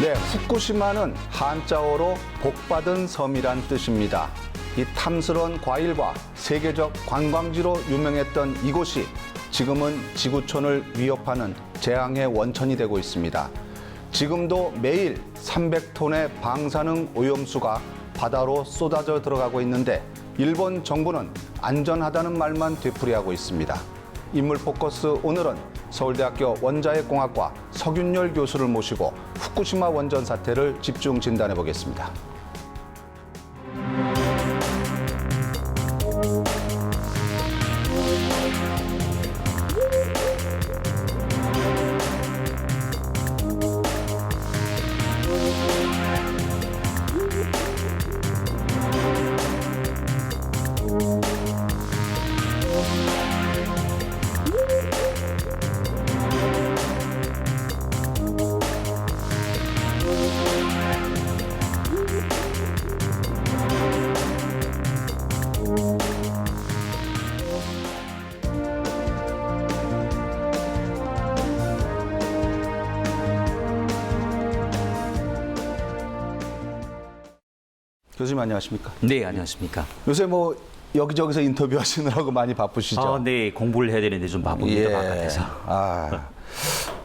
네, 후쿠시마는 한자어로 복받은 섬이란 뜻입니다. 이 탐스러운 과일과 세계적 관광지로 유명했던 이곳이 지금은 지구촌을 위협하는 재앙의 원천이 되고 있습니다. 지금도 매일 300톤의 방사능 오염수가 바다로 쏟아져 들어가고 있는데 일본 정부는 안전하다는 말만 되풀이하고 있습니다. 인물 포커스 오늘은 서울대학교 원자핵공학과 석윤열 교수를 모시고 후쿠시마 원전 사태를 집중 진단해 보겠습니다. 교수님 안녕하십니까? 네, 안녕하십니까? 요새 뭐 여기저기서 인터뷰 하시느라고 많이 바쁘시죠? 네, 공부를 해야 되는데 좀 바쁩니다, 바깥에서.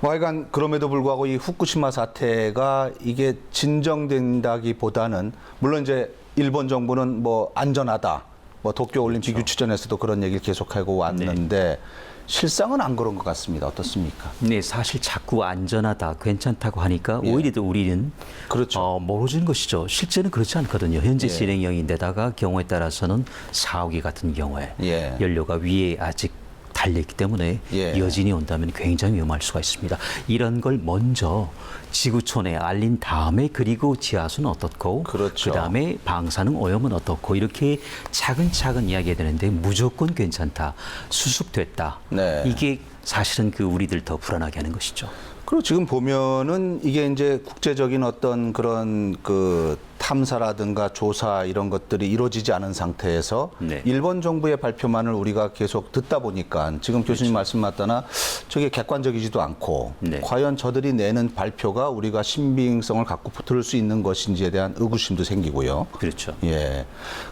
뭐 하여간 그럼에도 불구하고 이 후쿠시마 사태가 이게 진정된다기보다는 물론 이제 일본 정부는 뭐 안전하다, 뭐 도쿄 올림픽 유치전에서도 그런 얘기를 계속하고 왔는데 실상은 안 그런 것 같습니다. 어떻습니까? 네, 사실 자꾸 안전하다, 괜찮다고 하니까 오히려 더 우리는 그렇죠. 멀어지는 것이죠. 실제는 그렇지 않거든요. 현재 진행형인데다가 경우에 따라서는 4호기 같은 경우에 연료가 위에 아직 달려있기 때문에 여진이 온다면 굉장히 위험할 수가 있습니다. 이런 걸 먼저 지구촌에 알린 다음에 그리고 지하수는 어떻고 그다음에 방사능 오염은 어떻고 이렇게 차근차근 이야기해야 되는데 무조건 괜찮다, 수습됐다. 이게 사실은 그 우리들 더 불안하게 하는 것이죠. 그리고 지금 보면은 이게 이제 국제적인 어떤 그런 그 탐사라든가 조사 이런 것들이 이루어지지 않은 상태에서 일본 정부의 발표만을 우리가 계속 듣다 보니까 지금 교수님 말씀 맞다나 저게 객관적이지도 않고 과연 저들이 내는 발표가 우리가 신빙성을 갖고 들을 수 있는 것인지에 대한 의구심도 생기고요. 그렇죠.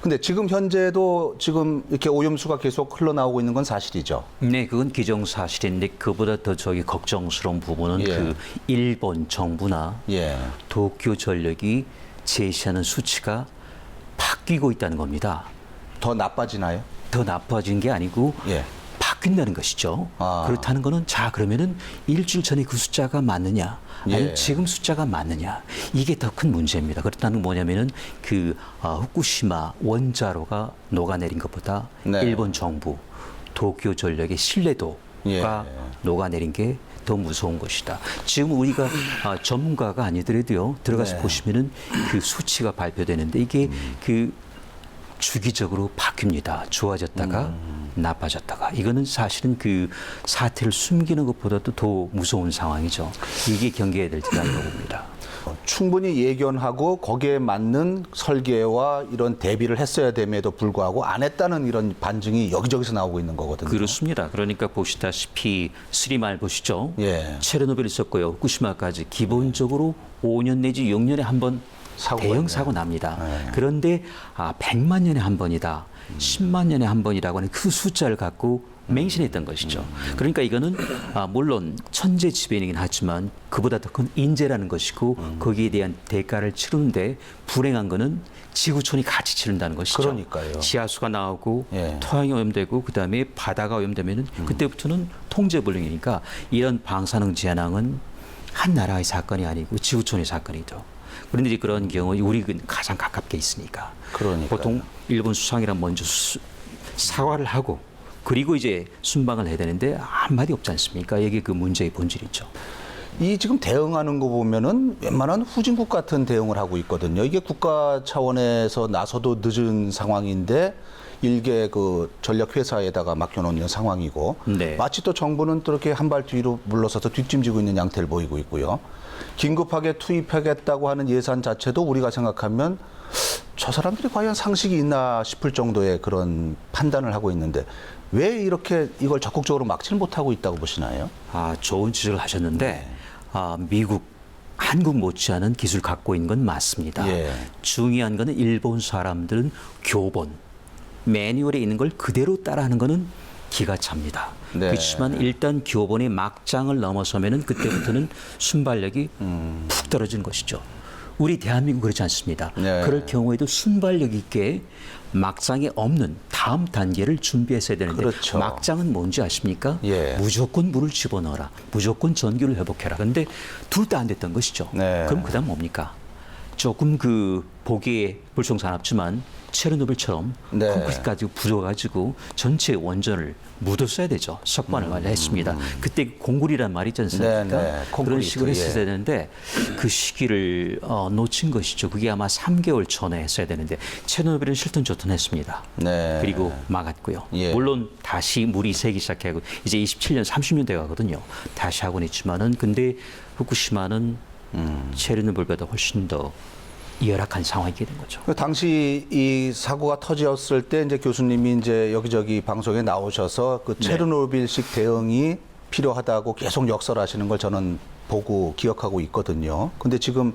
근데 지금 현재도 지금 이렇게 오염수가 계속 흘러나오고 있는 건 사실이죠. 네, 그건 기정사실인데 그보다 더 저기 걱정스러운 부분은 그 일본 정부나 도쿄 전력이 제시하는 수치가 바뀌고 있다는 겁니다. 더 나빠지나요? 더 나빠진 게 아니고 바뀐다는 것이죠. 그렇다는 거는 자 그러면은 일주일 전에 그 숫자가 맞느냐 아니면 지금 숫자가 맞느냐 이게 더 큰 문제입니다. 그렇다는 건 뭐냐면은 그 후쿠시마 원자로가 녹아내린 것보다 일본 정부 도쿄 전력의 신뢰도가 녹아내린 게 더 무서운 것이다. 지금 우리가 전문가가 아니더라도요 들어가서 보시면은 그 수치가 발표되는데 이게 그 주기적으로 바뀝니다. 좋아졌다가 나빠졌다가 이거는 사실은 그 사태를 숨기는 것보다도 더 무서운 상황이죠. 이게 경계해야 될 지점이라고 봅니다. 충분히 예견하고 거기에 맞는 설계와 이런 대비를 했어야 됨에도 불구하고 안 했다는 이런 반증이 여기저기서 나오고 있는 거거든요. 그렇습니다. 그러니까 보시다시피 스리말 보시죠. 체르노빌 있었고요. 후쿠시마까지 기본적으로 5년 내지 6년에 한 번 대형 사고 납니다. 그런데 100만 년에 한 번이다. 10만 년에 한 번이라고 하는 그 숫자를 갖고 맹신했던 것이죠. 그러니까 이거는 물론 천재지변이긴 하지만 그보다 더 큰 인재라는 것이고 거기에 대한 대가를 치르는데 불행한 거는 지구촌이 같이 치른다는 것이죠. 그러니까요. 지하수가 나오고 토양이 오염되고 그다음에 바다가 오염되면은 그때부터는 통제불능이니까 이런 방사능 재난은 한 나라의 사건이 아니고 지구촌의 사건이죠. 그런데 이제 그런 경우 우리는 가장 가깝게 있으니까 보통 일본 수상이란 먼저 사과를 하고 그리고 이제 순방을 해야 되는데 한마디 없지 않습니까? 이게 그 문제의 본질이죠. 이 지금 대응하는 거 보면은 웬만한 후진국 같은 대응을 하고 있거든요. 이게 국가 차원에서 나서도 늦은 상황인데 일개 그 전력 회사에다가 맡겨놓는 상황이고 마치 또 정부는 또 이렇게 한 발 뒤로 물러서서 뒷짐지고 있는 양태를 보이고 있고요. 긴급하게 투입하겠다고 하는 예산 자체도 우리가 생각하면 저 사람들이 과연 상식이 있나 싶을 정도의 그런 판단을 하고 있는데 왜 이렇게 이걸 적극적으로 막지를 못하고 있다고 보시나요? 좋은 지적을 하셨는데 미국 한국 못지않은 기술 갖고 있는 건 맞습니다. 예. 중요한 거는 일본 사람들은 교본, 매뉴얼에 있는 걸 그대로 따라하는 거는 기가 찹니다. 네. 그렇지만 일단 교본의 막장을 넘어서면은 그때부터는 순발력이 푹 떨어지는 것이죠. 우리 대한민국 그렇지 않습니다. 네. 그럴 경우에도 순발력 있게 막장에 없는 다음 단계를 준비했어야 되는데 그렇죠. 막장은 뭔지 아십니까? 예. 무조건 물을 집어넣어라. 무조건 전기를 회복해라. 그런데 둘 다 안 됐던 것이죠. 네. 그럼 그다음 뭡니까? 조금 그 보기에 불성사납지만 체르노빌처럼 네. 콘크리트 가지고 부숴가지고 전체 원전을 묻었어야 되죠. 석관을 완료했습니다. 그때 공굴이란 말이 있지 않습니까? 네, 네. 그런 콘크리트, 식으로 했어야 예. 되는데 그 시기를 놓친 것이죠. 그게 아마 3개월 전에 했어야 되는데 체르노빌은 실전 조ton했습니다. 네. 그리고 막았고요. 예. 물론 다시 물이 새기 시작하고 이제 27년, 30년 돼 가거든요. 다시 하고는 있지만은 근데 후쿠시마는 체르노빌보다 훨씬 더 열악한 상황이게 된 거죠. 그 당시 이 사고가 터졌을 때 이제 교수님이 이제 여기저기 방송에 나오셔서 그 체르노빌식 대응이 필요하다고 계속 역설하시는 걸 저는 보고 기억하고 있거든요. 근데 지금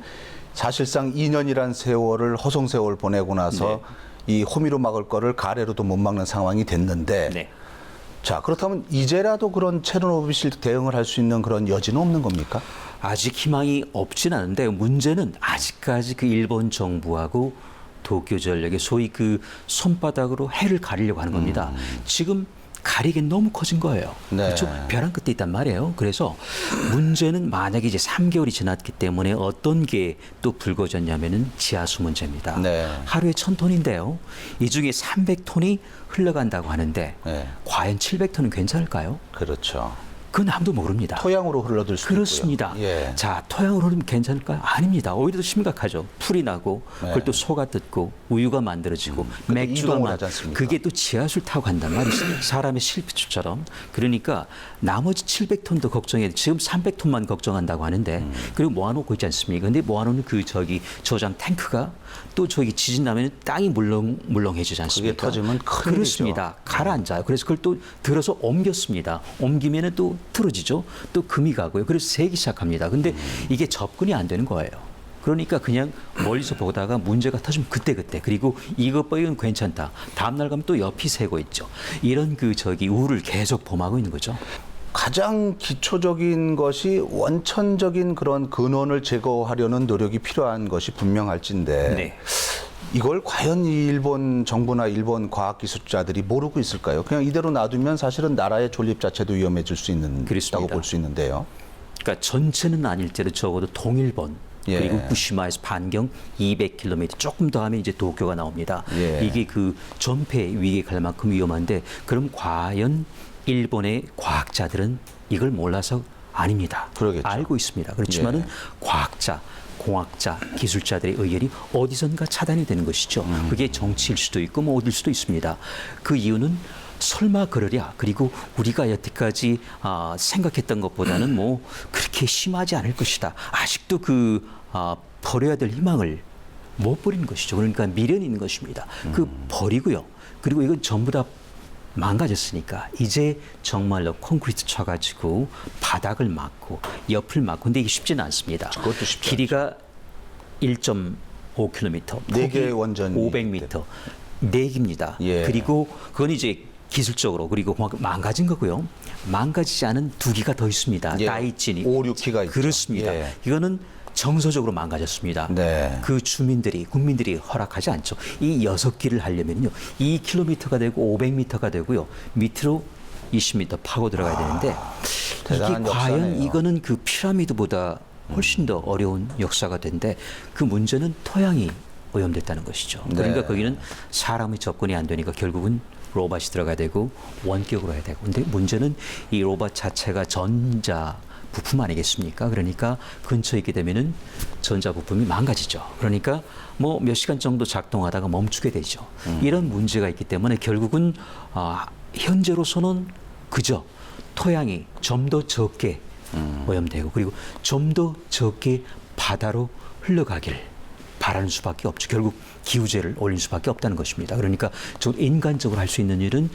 사실상 2년이란 세월을 허송 세월 보내고 나서 이 호미로 막을 거를 가래로도 못 막는 상황이 됐는데 네. 자, 그렇다면 이제라도 그런 체르노빌식 대응을 할 수 있는 그런 여지는 없는 겁니까? 아직 희망이 없진 않은데 문제는 아직까지 그 일본 정부하고 도쿄전력의 소위 그 손바닥으로 해를 가리려고 하는 겁니다. 지금 가리긴 너무 커진 거예요. 네. 그렇죠? 벼랑 끝에 있단 말이에요. 그래서 문제는 만약에 이제 3개월이 지났기 때문에 어떤 게 또 불거졌냐면은 지하수 문제입니다. 네. 하루에 1000톤인데요. 이 중에 300톤이 흘러간다고 하는데 네. 과연 700톤은 괜찮을까요? 그렇죠. 그건 아무도 모릅니다. 토양으로 흘러들 수 그렇습니다. 있고요. 예. 자, 토양으로 흐르면 괜찮을까요? 아닙니다. 오히려 더 심각하죠. 풀이 나고 그걸 또 소가 뜯고 우유가 만들어지고 맥주가 이동을 하지 않습니까? 그게 또 지하수를 타고 간단 말이죠. 사람의 실핏줄처럼. 그러니까 나머지 700톤도 걱정해야 돼. 지금 300톤만 걱정한다고 하는데 그리고 모아놓고 있지 않습니까? 근데 모아놓는 그 저장 탱크가 또 저기 지진 나면 땅이 물렁해지지 않습니까? 그게 터지면 큰일이죠. 그렇습니다. 가라앉아요. 그래서 그걸 또 들어서 옮겼습니다. 옮기면은 또 틀어지죠. 또 금이 가고요. 그래서 새기 시작합니다. 근데 이게 접근이 안 되는 거예요. 그러니까 그냥 멀리서 보다가 문제가 터지면 그때 그리고 이것 빼고는 괜찮다. 다음 날 가면 또 옆이 새고 있죠. 이런 우를 계속 범하고 있는 거죠. 가장 기초적인 것이 원천적인 그런 근원을 제거하려는 노력이 필요한 것이 분명할진데 네. 이걸 과연 이 일본 정부나 일본 과학기술자들이 모르고 있을까요? 그냥 이대로 놔두면 사실은 나라의 존립 자체도 위험해질 수 있다고 그렇습니다. 볼 수 있는데요. 그러니까 전체는 아닐지라도 적어도 동일본 예. 그리고 후쿠시마에서 반경 200km 조금 더 하면 이제 도쿄가 나옵니다. 예. 이게 그 전폐 위기에 갈 만큼 위험한데 그럼 과연 일본의 과학자들은 이걸 몰라서 아닙니다. 그러겠죠. 알고 있습니다. 그렇지만은 예. 과학자, 공학자, 기술자들의 의견이 어디선가 차단이 되는 것이죠. 그게 정치일 수도 있고 뭐 어딜 수도 있습니다. 그 이유는 설마 그러랴. 그리고 우리가 여태까지 생각했던 것보다는 뭐 그렇게 심하지 않을 것이다. 아직도 버려야 될 희망을 못 버리는 것이죠. 그러니까 미련이 있는 것입니다. 그 버리고요. 그리고 이건 전부 다 망가졌으니까 이제 정말로 콘크리트 쳐가지고 바닥을 막고 옆을 막고 근데 이게 쉽지는 않습니다. 그것도 쉽지 길이가 1.5km, 네 개의 원전이 500m, 4기입니다. 예. 그리고 그건 이제 기술적으로 그리고 망가진 거고요. 망가지지 않은 2기가 더 있습니다. 예. 다이진이 5, 6기가 있죠. 그렇습니다. 예. 이거는 정서적으로 망가졌습니다. 네. 그 국민들이 허락하지 않죠. 이 6기를 하려면요. 2km가 되고 500m가 되고요. 밑으로 20m 파고 들어가야 되는데 이게 대단한 과연 역사네요. 이거는 그 피라미드보다 훨씬 더 어려운 역사가 된데 그 문제는 토양이 오염됐다는 것이죠. 그러니까 네. 거기는 사람의 접근이 안 되니까 결국은 로봇이 들어가야 되고 원격으로 해야 되고 근데 문제는 이 로봇 자체가 전자 부품 아니겠습니까? 그러니까 근처에 있게 되면은 전자 부품이 망가지죠. 그러니까 뭐 몇 시간 정도 작동하다가 멈추게 되죠. 이런 문제가 있기 때문에 결국은 현재로서는 그저 토양이 좀 더 적게 오염되고 그리고 좀 더 적게 바다로 흘러가길 바라는 수밖에 없죠. 결국 기후제를 올릴 수밖에 없다는 것입니다. 그러니까 좀 인간적으로 할 수 있는 일은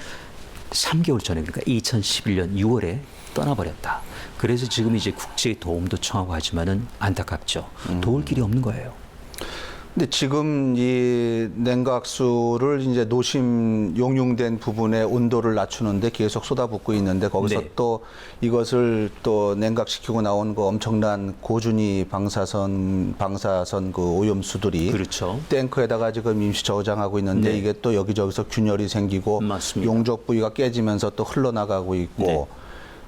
3개월 전에 그러니까 2011년 6월에 떠나버렸다. 그래서 지금 이제 국제 도움도 청하고 하지만은 안타깝죠. 도울 길이 없는 거예요. 근데 지금 이 냉각수를 이제 노심 용융된 부분의 온도를 낮추는데 계속 쏟아붓고 있는데 거기서 네. 또 이것을 또 냉각시키고 나온 그 엄청난 고준위 방사선 그 오염수들이 그렇죠. 탱크에다가 지금 임시 저장하고 있는데 네. 이게 또 여기저기서 균열이 생기고 맞습니다. 용적 부위가 깨지면서 또 흘러나가고 있고 네.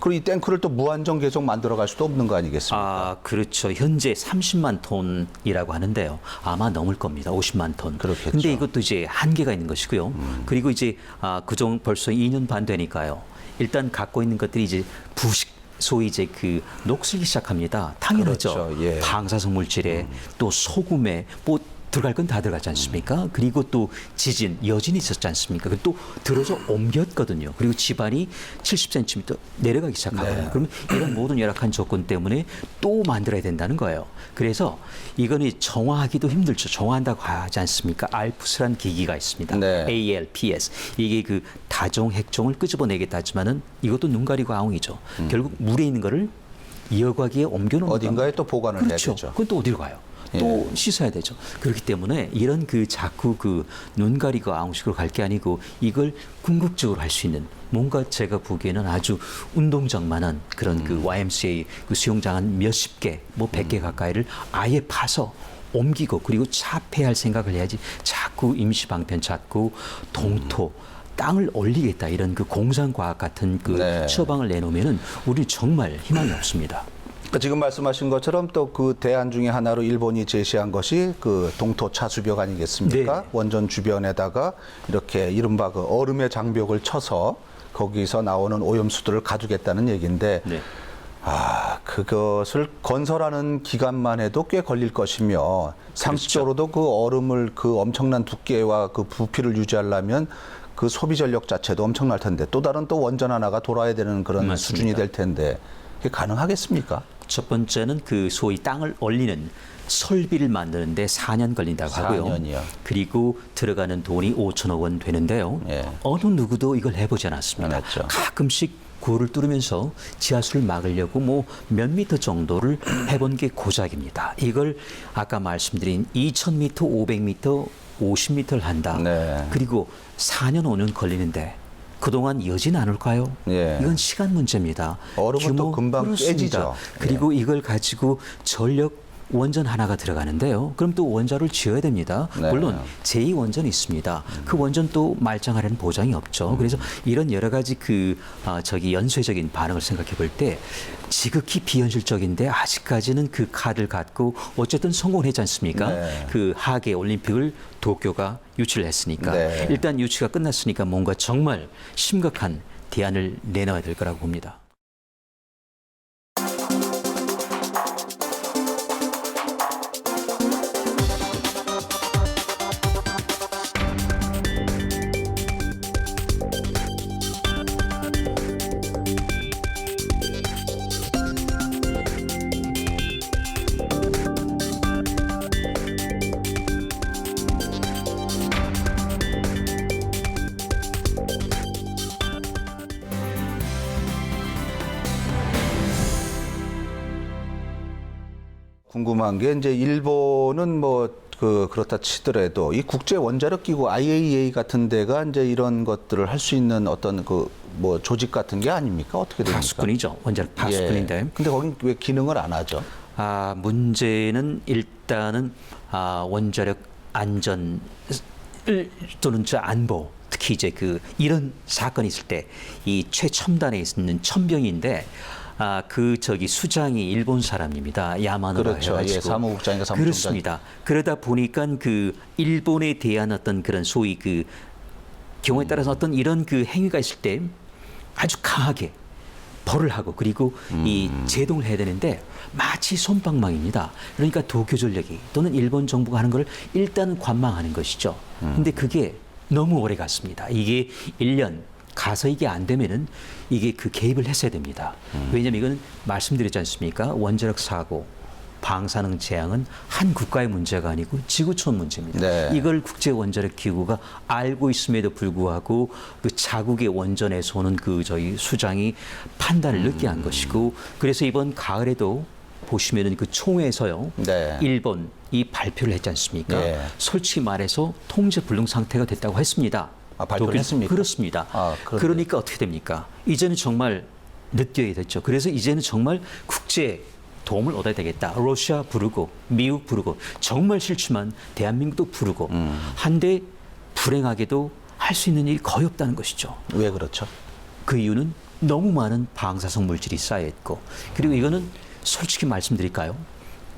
그리고 이 탱크를 또 무한정 계속 만들어갈 수도 없는 거 아니겠습니까? 아, 그렇죠. 현재 30만 톤이라고 하는데요. 아마 넘을 겁니다. 50만 톤. 그렇겠죠. 근데 이것도 이제 한계가 있는 것이고요. 그리고 이제 그중 벌써 2년 반 되니까요. 일단 갖고 있는 것들이 이제 부식 소위 이제 그 녹슬기 시작합니다. 당연하죠. 그렇죠. 예. 방사성 물질에 또 소금에 뭐 들어갈 건 다 들어가지 않습니까? 그리고 또 지진, 여진이 있었지 않습니까? 그리고 또 들어서 옮겼거든요. 그리고 집안이 70cm 내려가기 시작하거든요. 네. 그러면 이런 모든 열악한 조건 때문에 또 만들어야 된다는 거예요. 그래서 이거는 정화하기도 힘들죠. 정화한다고 하지 않습니까? 알프스란 기기가 있습니다. 네. ALPS. 이게 그 다종 핵종을 끄집어내겠다 하지만은 이것도 눈 가리고 아웅이죠. 결국 물에 있는 거를 여과기에 옮겨놓는 어딘가에 또 보관을 그렇죠. 해야 되죠. 그건 또 어디로 가요? 또 씻어야 되죠. 그렇기 때문에 이런 그 자꾸 그 눈 가리고 아웅식으로 갈 게 아니고 이걸 궁극적으로 할 수 있는 뭔가 제가 보기에는 아주 운동장만한 그런 그 YMCA 그 수영장 한 몇십 개, 뭐 100개 가까이를 아예 파서 옮기고 그리고 차폐할 생각을 해야지 자꾸 임시 방편 찾고 동토 땅을 올리겠다 이런 그 공상과학 같은 그 네. 처방을 내놓으면은 우리 정말 희망이 없습니다. 지금 말씀하신 것처럼 또 그 대안 중에 하나로 일본이 제시한 것이 그 동토 차수벽 아니겠습니까? 네. 원전 주변에다가 이렇게 이른바 그 얼음의 장벽을 쳐서 거기서 나오는 오염수들을 가두겠다는 얘기인데 네. 그것을 건설하는 기간만 해도 꽤 걸릴 것이며 상식적으로도 그 얼음을 그 엄청난 두께와 그 부피를 유지하려면 그 소비 전력 자체도 엄청날 텐데 또 다른 또 원전 하나가 돌아야 되는 그런 맞습니다. 수준이 될 텐데 그게 가능하겠습니까? 첫 번째는 그 소위 땅을 올리는 설비를 만드는데 4년 걸린다고 하고요. 4년이요. 그리고 들어가는 돈이 5천억 원 되는데요. 예. 어느 누구도 이걸 해보지 않았습니다. 안 했죠. 가끔씩 고를 뚫으면서 지하수를 막으려고 뭐 몇 미터 정도를 해본 게 고작입니다. 이걸 아까 말씀드린 2,000미터, 500미터, 50미터를 한다. 네. 그리고 4년, 5년 걸리는데 그동안 여진 않을까요? 예. 이건 시간 문제입니다. 얼음은 또 금방 그렇습니다. 깨지죠. 그리고 이걸 가지고 전력 원전 하나가 들어가는데요. 그럼 또 원자를 지어야 됩니다. 네. 물론 제2원전이 있습니다. 그 원전 또 말짱하려는 보장이 없죠. 그래서 이런 여러 가지 그 연쇄적인 반응을 생각해 볼 때 지극히 비현실적인데 아직까지는 그 카드를 갖고 어쨌든 성공했지 않습니까? 네. 그 하계 올림픽을 도쿄가 유치를 했으니까 네. 일단 유치가 끝났으니까 뭔가 정말 심각한 대안을 내놔야 될 거라고 봅니다. 궁금한 게 이제 일본은 뭐 그렇다 치더라도 이 국제 원자력 기구 IAEA 같은 데가 이제 이런 것들을 할 수 있는 어떤 그 뭐 조직 같은 게 아닙니까? 어떻게 됩니까? 파수꾼이죠. 원자력 파수꾼인데. 예. 근데 거긴 왜 기능을 안 하죠? 문제는 일단은 원자력 안전 또는 안보 특히 이제 이런 사건이 있을 때 이 최첨단에 있는 천병인데 수장이 일본 사람입니다. 야마노라 그렇죠. 해가지고. 예, 사무국장인가 사무총장. 그렇습니다. 그러다 보니까 일본에 대한 어떤 그런 소위 경우에 따라서 어떤 이런 행위가 있을 때 아주 강하게 벌을 하고 그리고 이 제동을 해야 되는데 마치 솜방망입니다. 그러니까 도쿄전력이 또는 일본 정부가 하는 걸 일단 관망하는 것이죠. 근데 그게 너무 오래 갔습니다. 이게 1년 가서 이게 안 되면은 이게 개입을 했어야 됩니다. 왜냐하면 이건 말씀드렸지 않습니까? 원자력 사고 방사능 재앙은 한 국가의 문제가 아니고 지구촌 문제입니다. 네. 이걸 국제원자력기구가 알고 있음에도 불구하고 그 자국의 원전에서 오는 그 저희 수장이 판단을 늦게 한 것이고, 그래서 이번 가을에도 보시면은 그 총회에서요, 네. 일본이 발표를 했지 않습니까? 네. 솔직히 말해서 통제 불능 상태가 됐다고 했습니다. 발표를 했습니까? 그렇습니다. 그런데. 그러니까 어떻게 됩니까? 이제는 정말 늦게 됐죠. 그래서 이제는 정말 국제 도움을 얻어야 되겠다. 러시아 부르고 미국 부르고 정말 싫지만 대한민국도 부르고 한데 불행하게도 할 수 있는 일이 거의 없다는 것이죠. 왜 그렇죠? 그 이유는 너무 많은 방사성 물질이 쌓여있고, 그리고 이거는 솔직히 말씀드릴까요?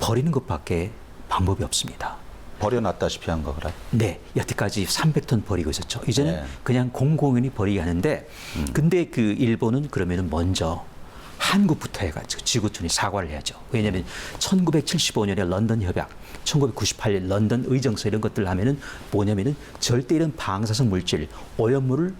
버리는 것밖에 방법이 없습니다. 버려놨다시피 한 거라. 네, 여태까지 300톤 버리고 있었죠. 이제는 네. 그냥 공공연히 버리게 하는데, 근데 그 일본은 그러면은 먼저 한국부터 해가지고 지구촌이 사과를 해야죠. 왜냐하면 1975년에 런던 협약, 1998년 런던 의정서 이런 것들 하면은 뭐냐면은 절대 이런 방사성 물질, 오염물을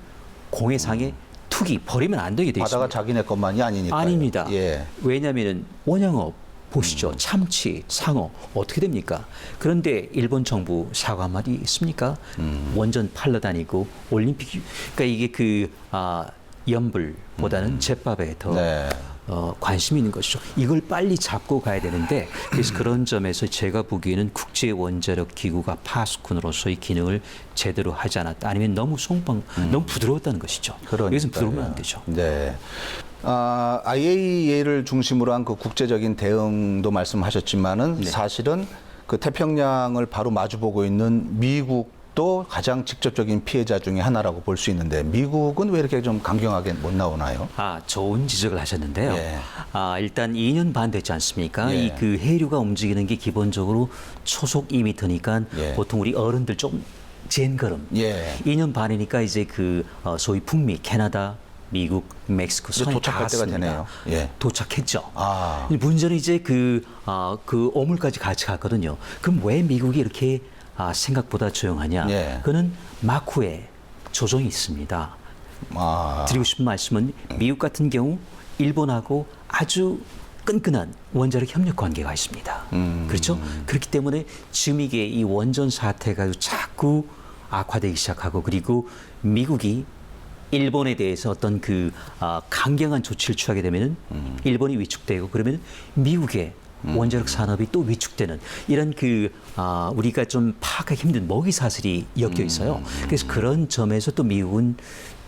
공해상에 투기, 버리면 안 되게 돼 있습니다. 바다가 자기네 것만이 아니니까요. 아닙니다. 예. 왜냐하면은 원양어 보시죠. 참치, 상어 어떻게 됩니까? 그런데 일본 정부 사과 한마디 있습니까? 원전 팔러 다니고 올림픽, 그러니까 이게 그 연불보다는 제밥에 더 네. 관심이 있는 것이죠. 이걸 빨리 잡고 가야 되는데, 그래서 그런 점에서 제가 보기에는 국제원자력기구가 파수꾼으로서의 기능을 제대로 하지 않았다. 아니면 너무 너무 부드러웠다는 것이죠. 여기서 부드러우면 안 되죠. 네. IAEA를 중심으로 한 그 국제적인 대응도 말씀하셨지만은 네. 사실은 그 태평양을 바로 마주보고 있는 미국도 가장 직접적인 피해자 중에 하나라고 볼 수 있는데, 미국은 왜 이렇게 좀 강경하게 못 나오나요? 좋은 지적을 하셨는데요. 예. 일단 2년 반 됐지 않습니까? 예. 이 그 해류가 움직이는 게 기본적으로 초속 2m니까 예. 보통 우리 어른들 좀 젠걸음. 예. 2년 반이니까 이제 그 소위 북미, 캐나다, 미국, 멕시코 이제 선이 도착할 때가 닿았습니다. 되네요. 예. 도착했죠. 아. 문제는 이제 그 오물까지 같이 갔거든요. 그럼 왜 미국이 이렇게 생각보다 조용하냐? 예. 그는 마쿠에 조정이 있습니다. 드리고 싶은 말씀은 미국 같은 경우 일본하고 아주 끈끈한 원자력 협력 관계가 있습니다. 그렇죠? 그렇기 때문에 지금 이게 이 원전 사태가 자꾸 악화되기 시작하고, 그리고 미국이 일본에 대해서 어떤 그 강경한 조치를 취하게 되면은 일본이 위축되고, 그러면 미국의 원자력 산업이 또 위축되는 이런 그 우리가 좀 파악하기 힘든 먹이 사슬이 엮여 있어요. 그래서 그런 점에서 또 미국은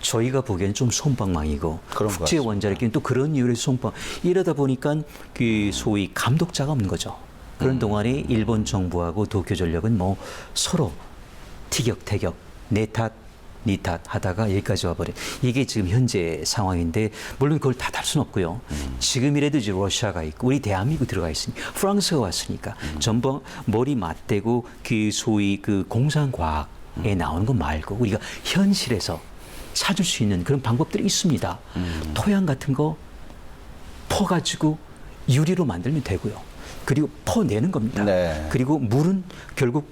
저희가 보기에는 좀 솜방망이고, 국제 원자력기는 또 그런 이유로 솜방. 이러다 보니까 그 소위 감독자가 없는 거죠. 그런 동안에 일본 정부하고 도쿄전력은 뭐 서로 티격태격, 내 탓, 니 탓 하다가 여기까지 와버린, 이게 지금 현재 상황인데, 물론 그걸 다 달 수는 없고요. 지금이라도 이제 러시아가 있고 우리 대한민국 들어가 있으니까, 프랑스가 왔으니까 전부 머리 맞대고 그 소위 그 공상과학에 나오는 거 말고 우리가 현실에서 찾을 수 있는 그런 방법들이 있습니다. 토양 같은 거 퍼가지고 유리로 만들면 되고요. 그리고 퍼내는 겁니다. 네. 그리고 물은 결국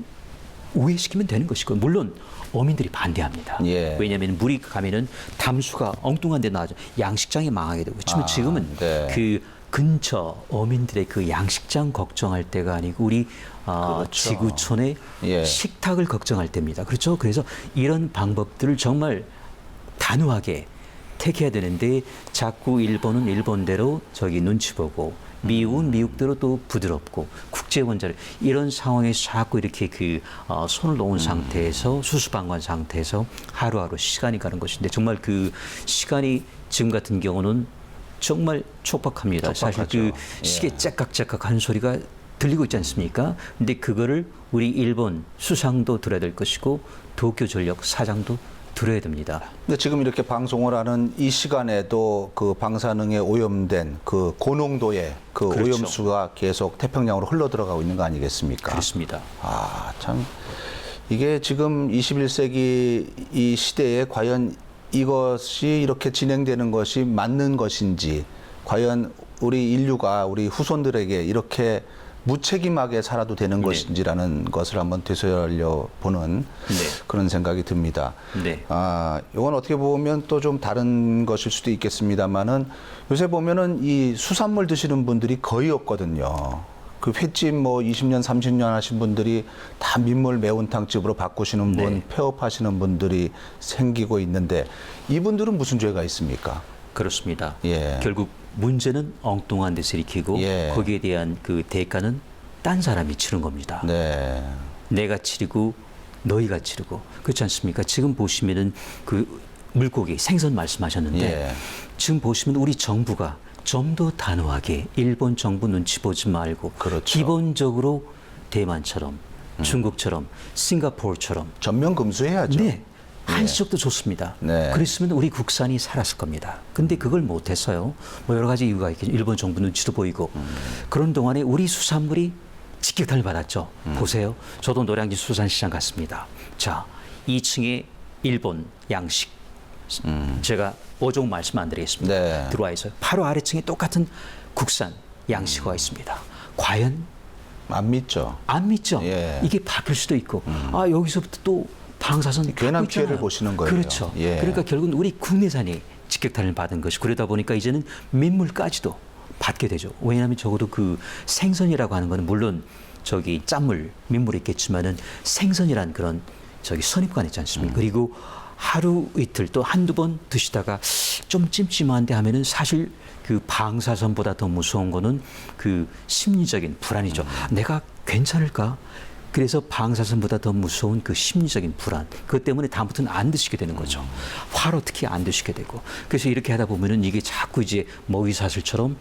우회시키면 되는 것이고, 물론 어민들이 반대합니다. 예. 왜냐하면 물이 가면은 담수가 엉뚱한 데 나와서 양식장이 망하게 되고, 지금은 네. 그 근처 어민들의 그 양식장 걱정할 때가 아니고 우리 그렇죠. 지구촌의 예. 식탁을 걱정할 때입니다. 그렇죠? 그래서 이런 방법들을 정말 단호하게 택해야 되는데, 자꾸 일본은 일본대로 저기 눈치 보고, 미국은 미국대로 또 부드럽고, 국제원자력 이런 상황에서 자꾸 이렇게 그 손을 놓은 상태에서, 수수방관 상태에서 하루하루 시간이 가는 것인데, 정말 그 시간이 지금 같은 경우는 정말 촉박합니다. 사실 그 시계 째깍째깍 하는 소리가 들리고 있지 않습니까? 근데 그거를 우리 일본 수상도 들어야 될 것이고, 도쿄전력 사장도 들어야 됩니다. 근데 지금 이렇게 방송을 하는 이 시간에도 그 방사능에 오염된 그 고농도의 그 그렇죠. 오염수가 계속 태평양으로 흘러 들어가고 있는 거 아니겠습니까? 그렇습니다. 참 이게 지금 21세기 이 시대에 과연 이것이 이렇게 진행되는 것이 맞는 것인지, 과연 우리 인류가 우리 후손들에게 이렇게 무책임하게 살아도 되는 것인지라는 것을 한번 되새려 보는 그런 생각이 듭니다. 네. 이건 어떻게 보면 또 좀 다른 것일 수도 있겠습니다만은, 요새 보면은 이 수산물 드시는 분들이 거의 없거든요. 그 횟집 뭐 20년, 30년 하신 분들이 다 민물 매운탕집으로 바꾸시는 분, 네. 폐업하시는 분들이 생기고 있는데 이분들은 무슨 죄가 있습니까? 그렇습니다. 예. 결국 문제는 엉뚱한 데서 일으키고 예. 거기에 대한 그 대가는 딴 사람이 치른 겁니다. 네. 내가 치르고 너희가 치르고 그렇지 않습니까? 지금 보시면은 그 물고기 생선 말씀하셨는데 예. 지금 보시면 우리 정부가 좀 더 단호하게 일본 정부 눈치 보지 말고 그렇죠. 기본적으로 대만처럼 중국처럼 싱가포르처럼 전면 금수해야죠. 네. 한시적도 좋습니다. 네. 그랬으면 우리 국산이 살았을 겁니다. 근데 그걸 못해서요. 뭐 여러 가지 이유가 있겠죠. 일본 정부 눈치도 보이고. 그런 동안에 우리 수산물이 직격탄을 받았죠. 보세요. 저도 노량진 수산시장 갔습니다. 자, 2층에 일본 양식. 제가 5종 말씀 안 드리겠습니다. 네. 들어와 있어요. 바로 아래층에 똑같은 국산 양식어가 있습니다. 과연 안 믿죠. 안 믿죠. 예. 이게 바뀔 수도 있고, 아 여기서부터 또 방사선 괜한 받고 있잖아요. 피해를 보시는 거예요. 그렇죠. 예. 그러니까 결국은 우리 국내산이 직격탄을 받은 것이 그러다 보니까 이제는 민물까지도 받게 되죠. 왜냐하면 적어도 그 생선이라고 하는 거는 물론 저기 짠물, 민물이 있겠지만은 생선이란 그런 저기 선입관 있지 않습니까? 그리고 하루 이틀 또 한두 번 드시다가 좀 찜찜한데 하면은 사실 그 방사선보다 더 무서운 거는 그 심리적인 불안이죠. 내가 괜찮을까? 그래서 방사선보다 더 무서운 그 심리적인 불안. 그것 때문에 다음부터는 안 드시게 되는 거죠. 화로 특히 안 드시게 되고. 그래서 이렇게 하다 보면은 이게 자꾸 이제 먹이사슬처럼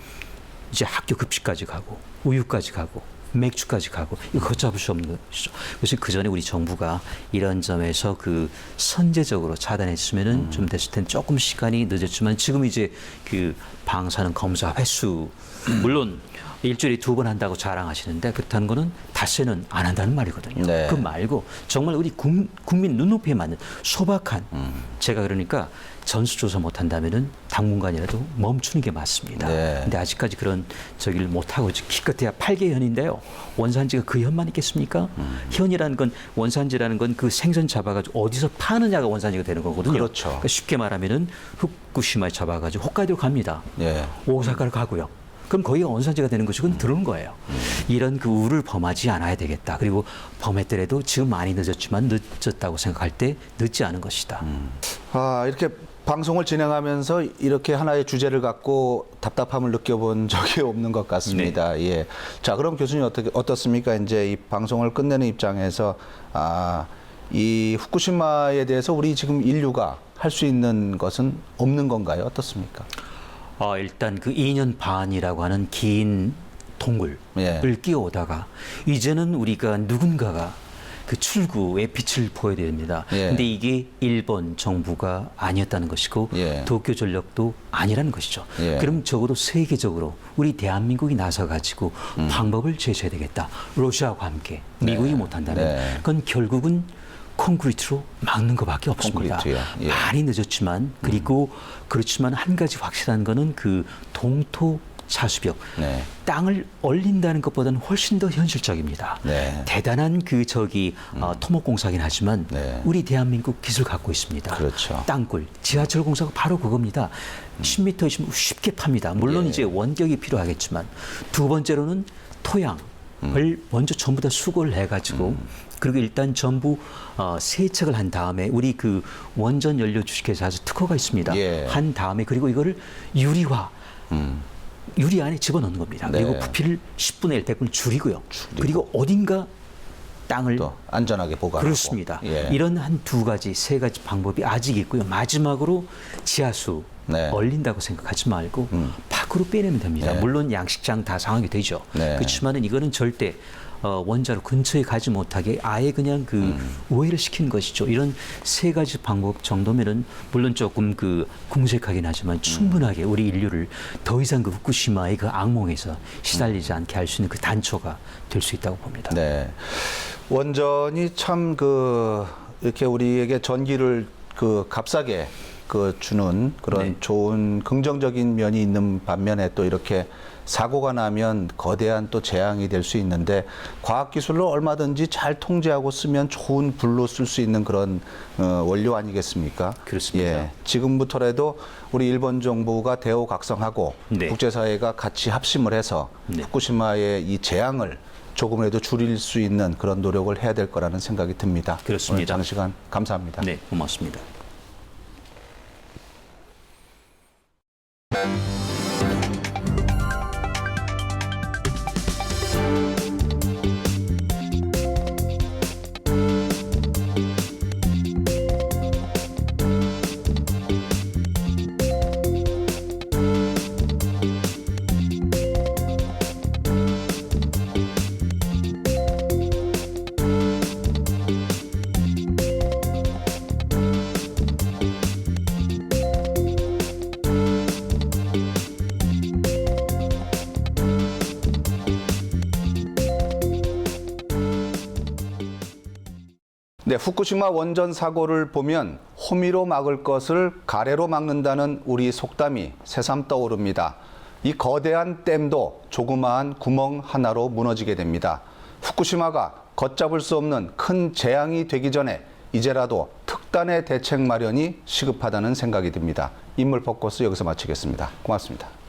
이제 학교 급식까지 가고 우유까지 가고 맥주까지 가고 이거 걷잡을 수 없는 것이죠. 그래서 그 전에 우리 정부가 이런 점에서 그 선제적으로 차단했으면은 좀 됐을 텐데 조금 시간이 늦었지만 지금 이제 그 방사능 검사 횟수 물론 일주일에 2번 한다고 자랑하시는데 그렇다는 거는 닷새는 안 한다는 말이거든요. 네. 그 말고 정말 우리 국민 눈높이에 맞는 소박한 제가 그러니까 전수조사 못한다면은 당분간이라도 멈추는 게 맞습니다. 네. 근데 아직까지 그런 저기를 못하고 기껏해야 8개 현인데요. 원산지가 그 현만 있겠습니까? 현이라는 건 원산지라는 건 그 생선 잡아가지고 어디서 파느냐가 원산지가 되는 거거든요. 그렇죠. 그러니까 쉽게 말하면은 후쿠시마에 잡아가지고 홋카이도로 갑니다. 예. 오사카를 가고요. 그럼 거기가 원산지가 되는 것이 그건 들어온 거예요. 이런 그 우를 범하지 않아야 되겠다. 그리고 범했더라도 지금 많이 늦었지만 늦었다고 생각할 때 늦지 않은 것이다. 아, 이렇게 방송을 진행하면서 이렇게 하나의 주제를 갖고 답답함을 느껴본 적이 없는 것 같습니다. 예. 자, 그럼 교수님 어떻습니까? 이제 이 방송을 끝내는 입장에서 이 후쿠시마에 대해서 우리 지금 인류가 할 수 있는 것은 없는 건가요? 어떻습니까? 일단 그 2년 반이라고 하는 긴 동굴을 예. 끼어오다가 이제는 우리가 누군가가 그 출구에 빛을 보여야 됩니다. 예. 근데 이게 일본 정부가 아니었다는 것이고 예. 도쿄 전력도 아니라는 것이죠. 예. 그럼 적어도 세계적으로 우리 대한민국이 나서 가지고 방법을 제시해야 되겠다. 러시아와 함께 미국이 못한다면 네. 그건 결국은 콘크리트로 막는 것밖에 없습니다. 콘크리트요. 예. 많이 늦었지만 그리고 그렇지만 한 가지 확실한 거는 그 동토 사수벽 네. 땅을 얼린다는 것보다는 훨씬 더 현실적입니다. 네. 대단한 그 저기 토목공사긴 하지만 네. 우리 대한민국 기술 갖고 있습니다. 그렇죠. 땅굴, 지하철 공사가 바로 그겁니다. 10m 있으면 쉽게 팝니다. 물론 예. 이제 원격이 필요하겠지만 두 번째로는 토양을 먼저 전부 다 수거를 해가지고 그리고 일단 전부 세척을 한 다음에 우리 그 원전 연료 주식회사에서 특허가 있습니다. 예. 한 다음에 그리고 이거를 유리화 유리 안에 집어넣는 겁니다. 네. 그리고 부피를 10분의 1 대군을 줄이고요. 그리고 어딘가 땅을 또 안전하게 보관하고. 그렇습니다. 예. 이런 한 두 가지, 세 가지 방법이 아직 있고요. 마지막으로 지하수 네. 얼린다고 생각하지 말고 밖으로 빼내면 됩니다. 네. 물론 양식장 다 상하게 되죠. 네. 그렇지만은 이거는 절대 원자로 근처에 가지 못하게 아예 그냥 그 우회를 시키는 것이죠. 이런 세 가지 방법 정도면은 물론 조금 그 궁색하긴 하지만 충분하게 우리 인류를 더 이상 그 후쿠시마의 그 악몽에서 시달리지 않게 할 수 있는 그 단초가 될 수 있다고 봅니다. 네. 원전이 참 이렇게 우리에게 전기를 값싸게 주는 그런 네. 좋은 긍정적인 면이 있는 반면에 또 이렇게 사고가 나면 거대한 또 재앙이 될 수 있는데 과학기술로 얼마든지 잘 통제하고 쓰면 좋은 불로 쓸 수 있는 그런 원료 아니겠습니까? 그렇습니다. 예, 지금부터라도 우리 일본 정부가 대우각성하고 네. 국제사회가 같이 합심을 해서 네. 후쿠시마의 이 재앙을 조금이라도 줄일 수 있는 그런 노력을 해야 될 거라는 생각이 듭니다. 그렇습니다. 오늘 장시간 감사합니다. 네, 고맙습니다. 네, 후쿠시마 원전 사고를 보면 호미로 막을 것을 가래로 막는다는 우리 속담이 새삼 떠오릅니다. 이 거대한 댐도 조그마한 구멍 하나로 무너지게 됩니다. 후쿠시마가 걷잡을 수 없는 큰 재앙이 되기 전에 이제라도 특단의 대책 마련이 시급하다는 생각이 듭니다. 인물 포커스 여기서 마치겠습니다. 고맙습니다.